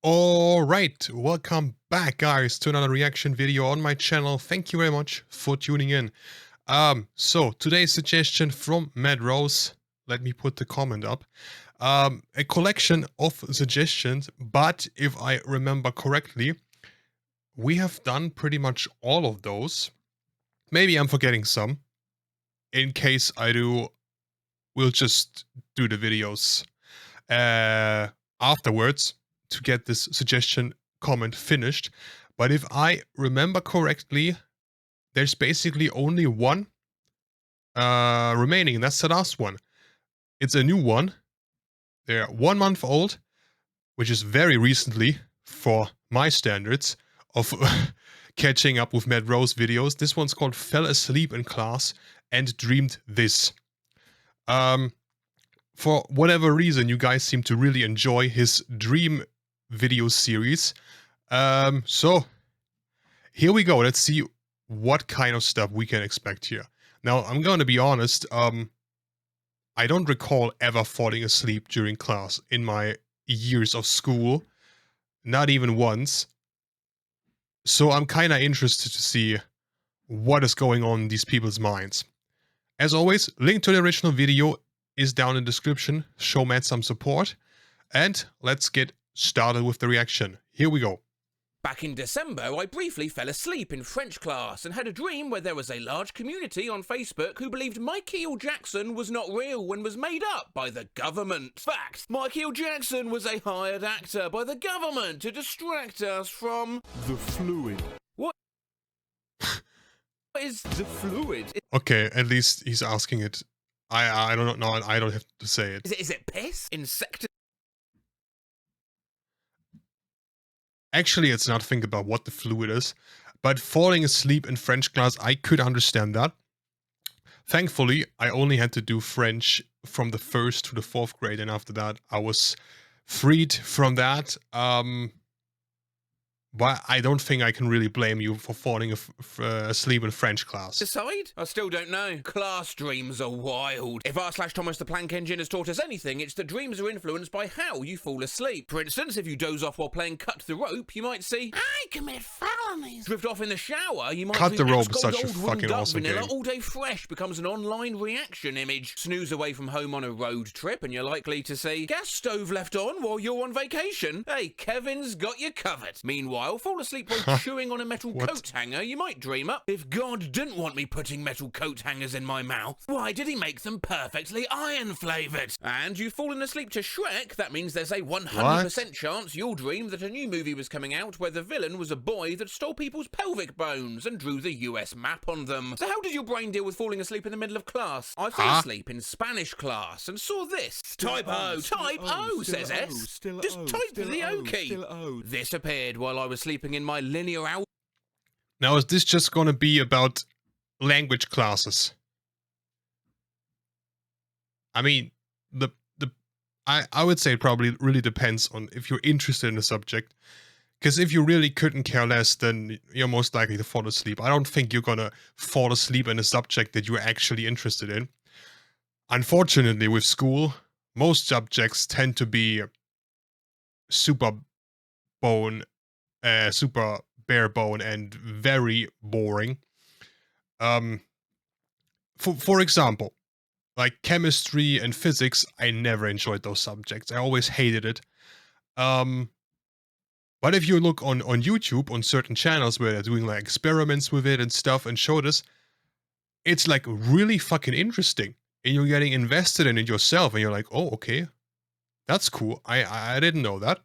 Alright, welcome back guys to another reaction video on my channel. Thank you very much for tuning in. So today's suggestion from Matt Rose, let me put the comment up. A collection of suggestions, but if I remember correctly, we have done pretty much all of those. Maybe I'm forgetting some. In case I do, we'll just do the videos afterwards to get this suggestion comment finished. But if I remember correctly, there's basically only one remaining, and that's the last one. It's a new one. They're 1 month old, which is very recently for my standards of catching up with Matt Rose videos. This one's called Fell Asleep in Class and Dreamed This. For whatever reason, you guys seem to really enjoy his dream video series. So here we go. Let's see what kind of stuff we can expect here. Now, I'm going to be honest. I don't recall ever falling asleep during class in my years of school. Not even once. So I'm kind of interested to see what is going on in these people's minds. As always, link to the original video is down in the description. Show Matt some support. And let's get started with the reaction. Here we go. Back in December, I briefly fell asleep in French class and had a dream where there was a large community on Facebook who believed Michael Jackson was not real and was made up by the government. Fact, Michael Jackson was a hired actor by the government to distract us from the fluid. What is the fluid? Okay, at least he's asking it. I don't know. I don't have to say it. Is it piss? Insect? Actually, it's not think about what the fluid is, but falling asleep in French class, I could understand that. Thankfully, I only had to do French from the 1st to the 4th grade, and after that, I was freed from that. But I don't think I can really blame you for falling asleep in French class. Decide? I still don't know. Class dreams are wild. If r/Thomas the Planck Engine has taught us anything, it's that dreams are influenced by how you fall asleep. For instance, if you doze off while playing Cut the Rope, you might see, I commit felonies. Drift off in the shower, you might Cut the Rope is Cold such a Old fucking Duck awesome Vanilla game. All Day Fresh becomes an online reaction image. Snooze away from home on a road trip, and you're likely to see, gas stove left on while you're on vacation. Hey, Kevin's got you covered. Meanwhile, fall asleep while chewing on a metal coat hanger, you might dream up, if God didn't want me putting metal coat hangers in my mouth, why did he make them perfectly iron flavoured? And you've fallen asleep to Shrek, that means there's a 100% chance you'll dream that a new movie was coming out where the villain was a boy that stole people's pelvic bones and drew the US map on them. So how does your brain deal with falling asleep in the middle of class? I fell asleep in Spanish class and saw this. Type O, says S. Just type the O key. This appeared while I was sleeping in my linear out. Now, is this just gonna be about language classes? I mean, I would say it probably really depends on if you're interested in the subject. Because if you really couldn't care less, then you're most likely to fall asleep. I don't think you're gonna fall asleep in a subject that you're actually interested in. Unfortunately, with school, most subjects tend to be super bare bone and very boring. For example, like chemistry and physics, I never enjoyed those subjects. I always hated it. But if you look on YouTube, on certain channels where they're doing like experiments with it and stuff and show this, it's like really fucking interesting. And you're getting invested in it yourself and you're like, oh, okay, that's cool. I didn't know that.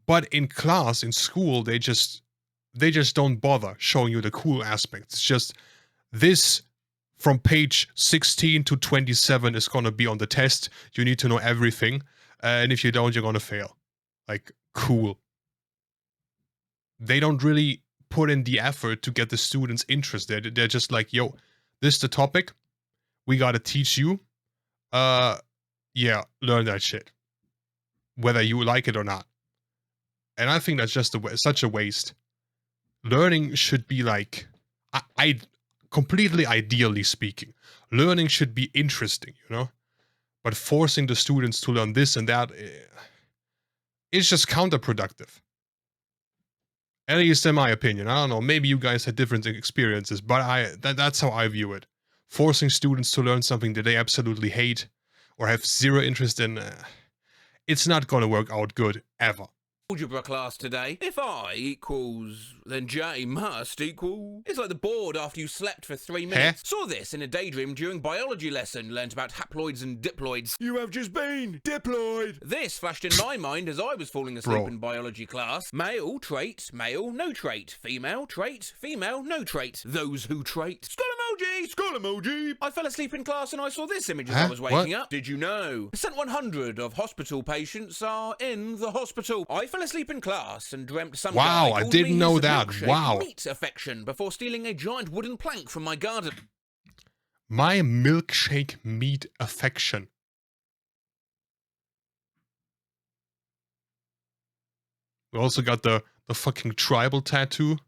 But in class, in school, they just don't bother showing you the cool aspects. It's just this from page 16 to 27 is going to be on the test. You need to know everything. And if you don't, you're going to fail. Like, cool. They don't really put in the effort to get the students interested. They're just like, yo, this is the topic. We got to teach you. Yeah, learn that shit. Whether you like it or not. And I think that's just such a waste. Learning should be like, I completely ideally speaking, learning should be interesting, you know? But forcing the students to learn this and that, it's just counterproductive. At least in my opinion. I don't know, maybe you guys had different experiences, but that's how I view it. Forcing students to learn something that they absolutely hate or have zero interest in, it's not gonna work out good, ever. Algebra class today. If I equals, then J must equal. It's like the board after you slept for 3 minutes. Saw this in a daydream during biology lesson. Learned about haploids and diploids. You have just been diploid. This flashed in my mind as I was falling asleep in biology class. Male, trait, male, no trait. Female, trait, female, no trait. Those who trait. Skull emoji, skull emoji. I fell asleep in class and I saw this image as I was waking up. Did you know? Percent 100 of hospital patients are in the hospital. I fell asleep in class and dreamt some guy I called didn't me know his that. milkshake meat affection before stealing a giant wooden plank from my garden. My milkshake meat affection. We also got the fucking tribal tattoo.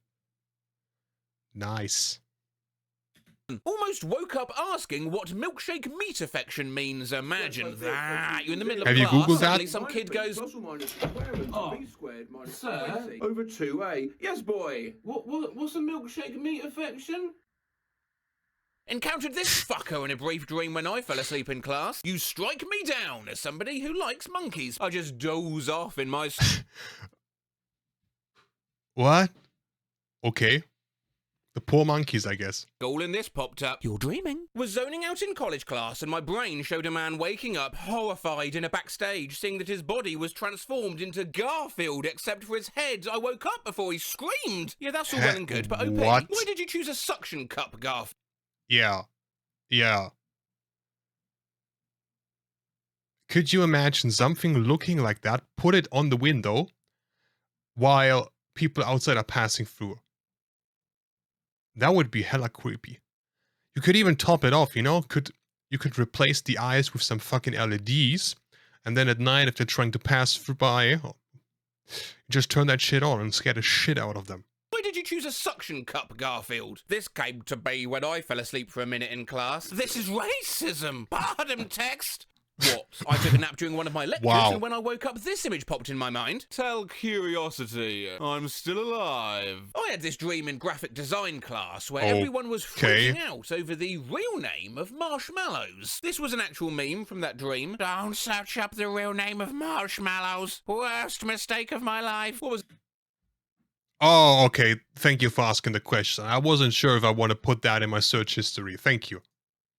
Nice. Almost woke up asking what milkshake meat affection means. Imagine that. You're in the middle of Have you class, Googled suddenly that? some kid goes, Sir, over 2a. Yes, boy. What's a milkshake meat affection? encountered this fucker in a brief dream when I fell asleep in class. You strike me down as somebody who likes monkeys. I just doze off in my... What? Okay. The poor monkeys, I guess. Goal in this popped up. You're dreaming. Was zoning out in college class and my brain showed a man waking up horrified in a backstage, seeing that his body was transformed into Garfield except for his head. I woke up before he screamed. Yeah, that's all well and good, but OP, What? why did you choose a suction cup, Garf? Yeah. Yeah. Could you imagine something looking like that? Put it on the window while people outside are passing through. That would be hella creepy. You could even top it off, you know? You could replace the eyes with some fucking LEDs, and then at night, if they're trying to pass through by, you just turn that shit on and scare the shit out of them. Why did you choose a suction cup, Garfield? This came to be when I fell asleep for a minute in class. This is racism. Pardon text. What? I took a nap during one of my lectures, and when I woke up, this image popped in my mind. Tell curiosity, I'm still alive. I had this dream in graphic design class where everyone was freaking out over the real name of marshmallows. This was an actual meme from that dream. Don't search up the real name of marshmallows. Worst mistake of my life. What was... Oh, okay. Thank you for asking the question. I wasn't sure if I want to put that in my search history. Thank you.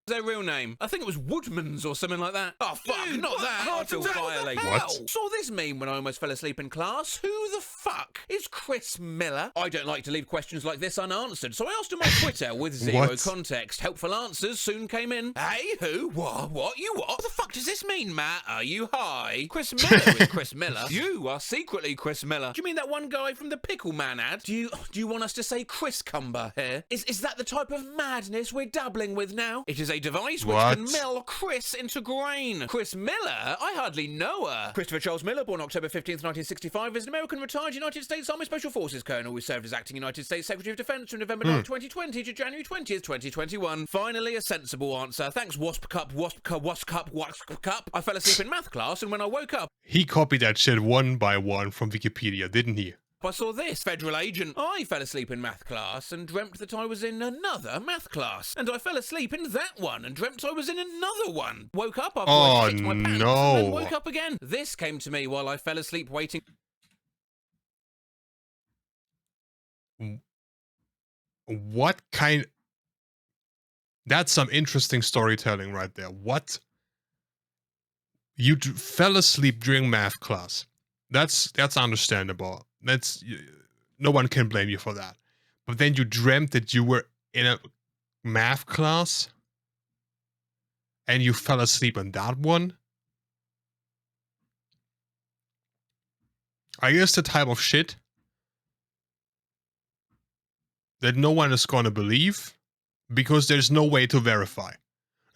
Their real name? I think it was Woodman's or something like that. Oh fuck, dude, not that. I feel violated. What? Saw this meme when I almost fell asleep in class. Who the fuck is Chris Miller? I don't like to leave questions like this unanswered, so I asked him on Twitter with zero context. Helpful answers soon came in. Hey, who? What? You what? What the fuck does this mean, Matt? Are you high? Chris Miller is Chris Miller. You are secretly Chris Miller. Do you mean that one guy from the Pickle Man ad? Do you want us to say Chris Cumber here? Is that the type of madness we're dabbling with now? It is a device which can mill Chris into grain. Chris Miller? I hardly know her. Christopher Charles Miller, born October 15th, 1965, is an American retired United States Army Special Forces colonel who served as acting United States Secretary of Defense from November 9th, 2020 to January 20th, 2021. Finally, a sensible answer. Thanks, Wasp Cup. I fell asleep in math class, and when I woke up... He copied that shit one by one from Wikipedia, didn't he? I saw this. Federal agent. I fell asleep in math class and dreamt that I was in another math class. And I fell asleep in that one and dreamt I was in another one. Woke up after I shit my pants and then woke up again. This came to me while I fell asleep waiting. What kind... That's some interesting storytelling right there. What? You fell asleep during math class. That's understandable. No one can blame you for that. But then you dreamt that you were in a math class and you fell asleep on that one? I guess the type of shit that no one is gonna believe because there's no way to verify.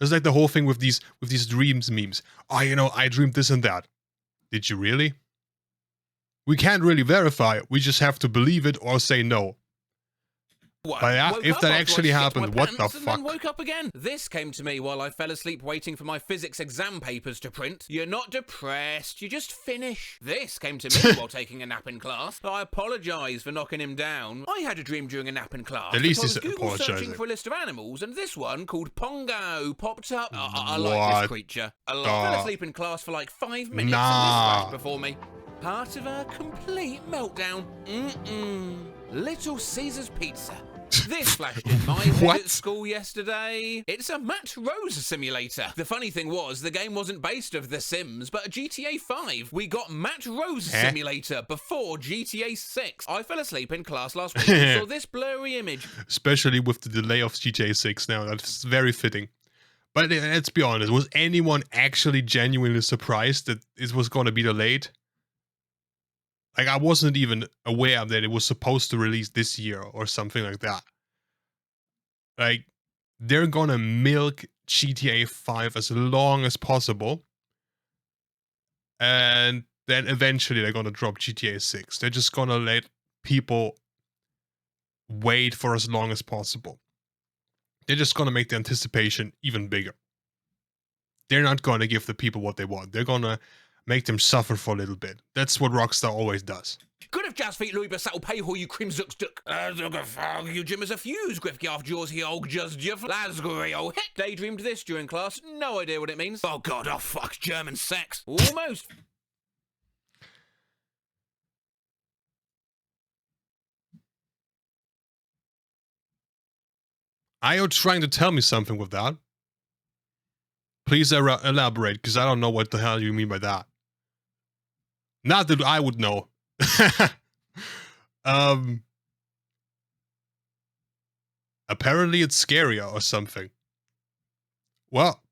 It's like the whole thing with these dreams memes. Oh, you know, I dreamed this and that. Did you really? We can't really verify. We just have to believe it or say no. One. But yeah, Woke if up that after I actually shit my happened, what the pants and then fuck? woke up again. This came to me while I fell asleep waiting for my physics exam papers to print. You're not depressed, you just finish. This came to me while taking a nap in class. I apologise for knocking him down. I had a dream during a nap in class. At least I was he's Google searching apologising. for a list of animals, and this one called Pongo popped up. I like What this creature a lot. the- Fell asleep in class for like 5 minutes, Nah. and this flashed before me. Part of a complete meltdown. Little Caesar's Pizza. This flashed in my head What? at school yesterday. It's a Matt Rose simulator. The funny thing was, the game wasn't based of The Sims, but GTA 5. We got Matt Rose simulator before GTA 6. I fell asleep in class last week and saw this blurry image. Especially with the delay of GTA 6 now, that's very fitting. But let's be honest, was anyone actually genuinely surprised that it was going to be delayed? Like, I wasn't even aware that it was supposed to release this year or something like that. Like, they're gonna milk GTA 5 as long as possible. And then eventually they're gonna drop GTA 6. They're just gonna let people wait for as long as possible. They're just gonna make the anticipation even bigger. They're not gonna give the people what they want. They're gonna make them suffer for a little bit. That's what Rockstar always does. Good of jazz feet Louis Bassattle pay who you crimsux duck. You Jim as a fuse, Griff off jaws he old just Jeff Lasgrio. Daydreamed this during class. No idea what it means. Oh god, oh fuck, German sex. Almost. Are you trying to tell me something with that? Please elaborate, because I don't know what the hell you mean by that. Not that I would know. Apparently it's scarier or something. Well,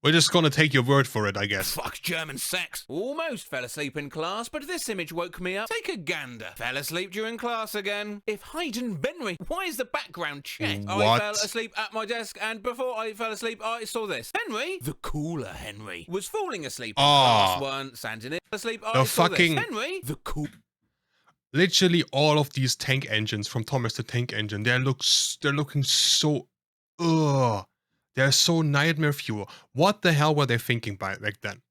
we're just gonna take your word for it, I guess. Fuck German sex. Almost fell asleep in class, but this image woke me up. Take a gander. Fell asleep during class again. If Hayden Benry, why is the background checked? I What? fell asleep at my desk, and before I fell asleep, I saw this. Henry, the cooler Henry, was falling asleep in class once, and in it asleep, I saw fucking- this. Henry, the cool. Literally all of these tank engines from Thomas the Tank Engine, they're looking so, they're so nightmare fuel. What the hell were they thinking back then?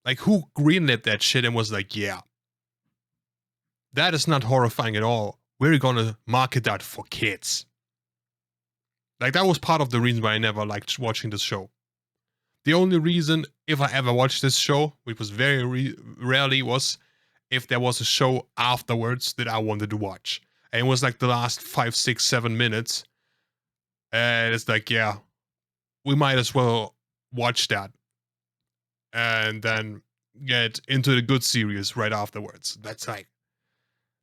Like, who greenlit that shit and was like, yeah, that is not horrifying at all. We're gonna market that for kids. Like, that was part of the reason why I never liked watching this show. The only reason, if I ever watched this show, which was very rarely, was if there was a show afterwards that I wanted to watch. And it was like the last 5, 6, 7 minutes. And it's like, yeah, we might as well watch that. And then get into the good series right afterwards. That's like,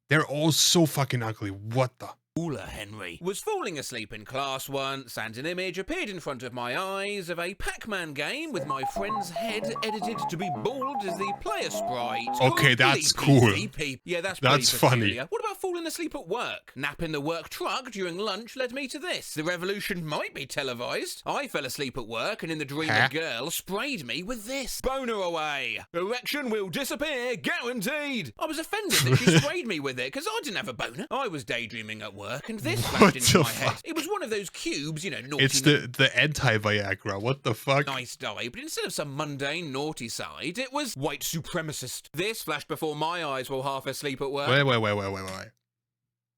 they're all so fucking ugly. What the? Cooler Henry was falling asleep in class once, and an image appeared in front of my eyes of a Pac-Man game with my friend's head edited to be bald as the player sprite. Okay, that's Completely cool. PvP. Yeah, that's funny. peculiar. What about falling asleep at work? Nap in the work truck during lunch led me to this. The revolution might be televised. I fell asleep at work, and in the dream a girl sprayed me with this. Boner away. Erection will disappear, guaranteed. I was offended that she sprayed me with it, because I didn't have a boner. I was daydreaming at work, and this What flashed into the my head. fuck? It was one of those cubes, you know, naughty. It's the anti-Viagra. What the fuck? Nice die, but instead of some mundane naughty side, it was white supremacist. This flashed before my eyes while half asleep at work. Wait.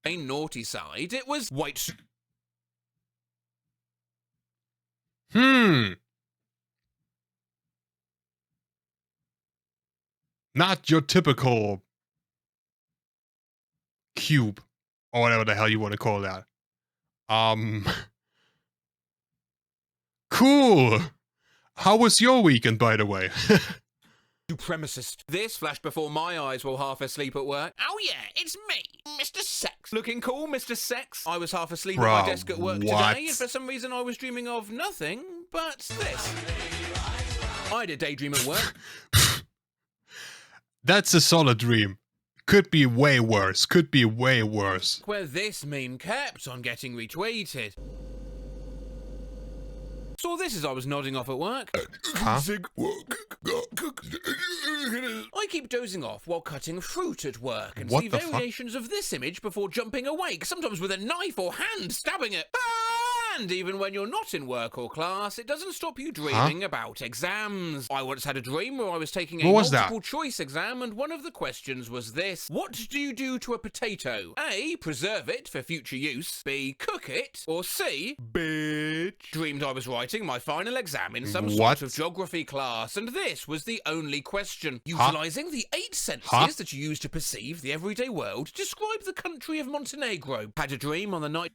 A naughty side, it was white. Not your typical cube, or whatever the hell you want to call that. Cool. How was your weekend, by the way? Supremacist. This flashed before my eyes while half asleep at work. Oh yeah, it's me, Mr. Sex. Looking cool, Mr. Sex. I was half asleep at my desk at work today, and for some reason I was dreaming of nothing but this. I had a daydream at work. That's a solid dream. Could be way worse. Could be way worse. Where this meme kept on getting retweeted. Saw this as I was nodding off at work. Huh? I keep dozing off while cutting fruit at work and What see the fuck? variations of this image before jumping awake, sometimes with a knife or hand stabbing it. And even when you're not in work or class, it doesn't stop you dreaming about exams. I once had a dream where I was taking a What was that? multiple choice exam, and one of the questions was this: what do you do to a potato? A, preserve it for future use. B, cook it. Or C, bitch. Dreamed I was writing my final exam in some What? sort of geography class, and this was the only question. Utilizing the 8 senses that you use to perceive the everyday world, describe the country of Montenegro. Had a dream on the night.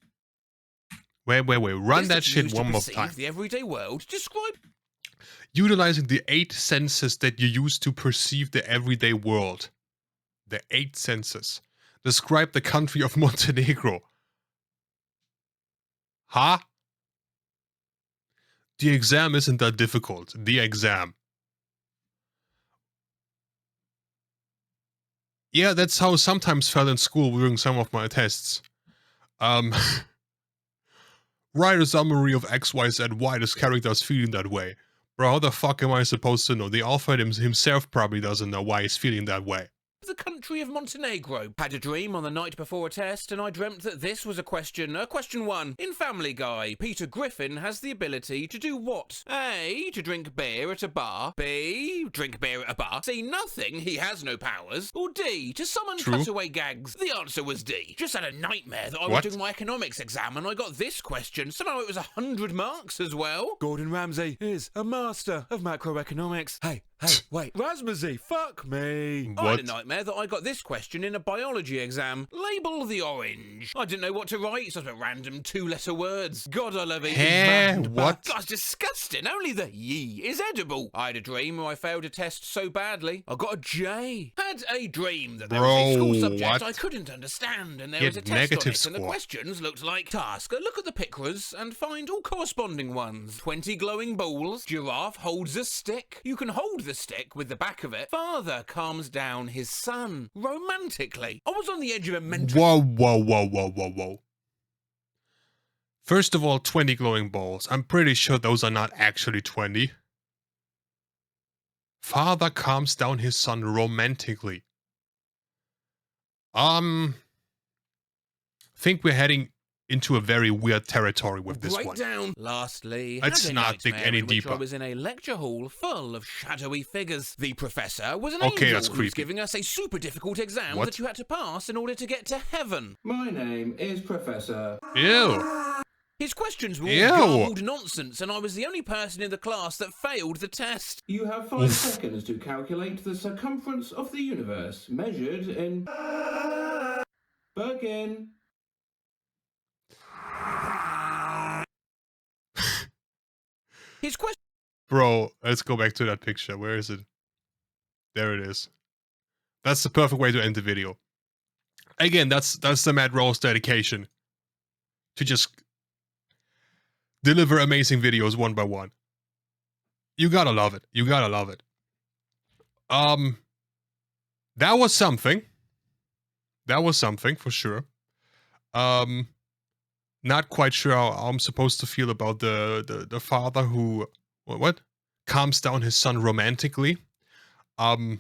Wait. Run that you shit use to one more perceive time. The everyday world. Describe. Utilizing the 8 senses that you use to perceive the everyday world. The 8 senses. Describe the country of Montenegro. Huh? The exam isn't that difficult. The exam. Yeah, that's how I sometimes felt in school during some of my tests. Write a summary of X, Y, Z, why this character is feeling that way. Bro, how the fuck am I supposed to know? The author himself probably doesn't know why he's feeling that way. The country of Montenegro. Had a dream on the night before a test, and I dreamt that this was a question. Question 1. In Family Guy, Peter Griffin has the ability to do what? A, to drink beer at a bar. B, drink beer at a bar. C, nothing, he has no powers. Or D, to summon cutaway gags. The answer was D. Just had a nightmare that I was doing my economics exam and I got this question. Somehow it was 100 marks as well. Gordon Ramsay is a master of macroeconomics. Hey, wait. Razmazy, fuck me. I had a nightmare that I got this question in a biology exam. Label the orange. I didn't know what to write, so I wrote random 2-letter words. God, I love eating What? That's disgusting. Only the ye is edible. I had a dream where I failed a test so badly, I got a J. Had a dream that there was a school subject I couldn't understand, and there was a test on it, and the questions looked like: task, look at the pictures and find all corresponding ones. 20 glowing balls. Giraffe holds a stick. You can hold the stick with the back of it. Father calms down his son romantically. I was on the edge of a mental. Whoa. First of all, 20 glowing balls. I'm pretty sure those are not actually 20. Father calms down his son romantically. Think we're heading into a very weird territory with this one. Down. Lastly, let's not dig any deeper. I was in a lecture hall full of shadowy figures. The professor was an Okay, angel that's who was creepy. giving us a super difficult exam that you had to pass in order to get to heaven. My name is Professor. Ew. His questions were Ew. all garbled nonsense, and I was the only person in the class that failed the test. You have 5 seconds to calculate the circumference of the universe, measured in... Birkin. His question. Bro, let's go back to that picture. Where is it? There it is. That's the perfect way to end the video. Again, that's the Matt Rose dedication. To just deliver amazing videos one by one. You gotta love it. You gotta love it. That was something. That was something, for sure. Not quite sure how I'm supposed to feel about the father who what calms down his son romantically. I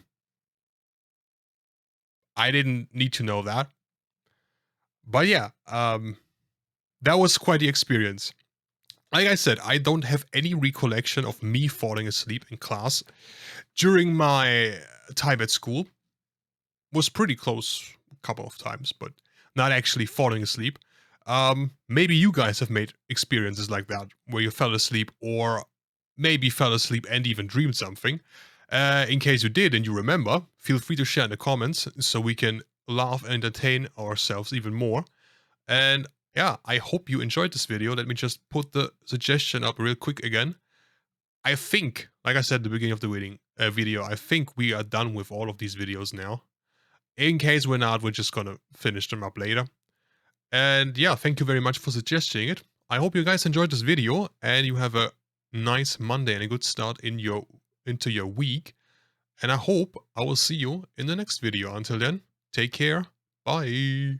didn't need to know that, but yeah, that was quite the experience. Like I said, I don't have any recollection of me falling asleep in class during my time at school. Was pretty close a couple of times, but not actually falling asleep. Maybe you guys have made experiences like that, where you fell asleep or maybe fell asleep and even dreamed something. In case you did and you remember, feel free to share in the comments so we can laugh and entertain ourselves even more. And yeah, I hope you enjoyed this video. Let me just put the suggestion up real quick again. I think, like I said at the beginning of the video, I think we are done with all of these videos now. In case we're not, we're just gonna finish them up later. And yeah, thank you very much for suggesting it. I hope you guys enjoyed this video and you have a nice Monday and a good start into your week. And I hope I will see you in the next video. Until then, take care. Bye.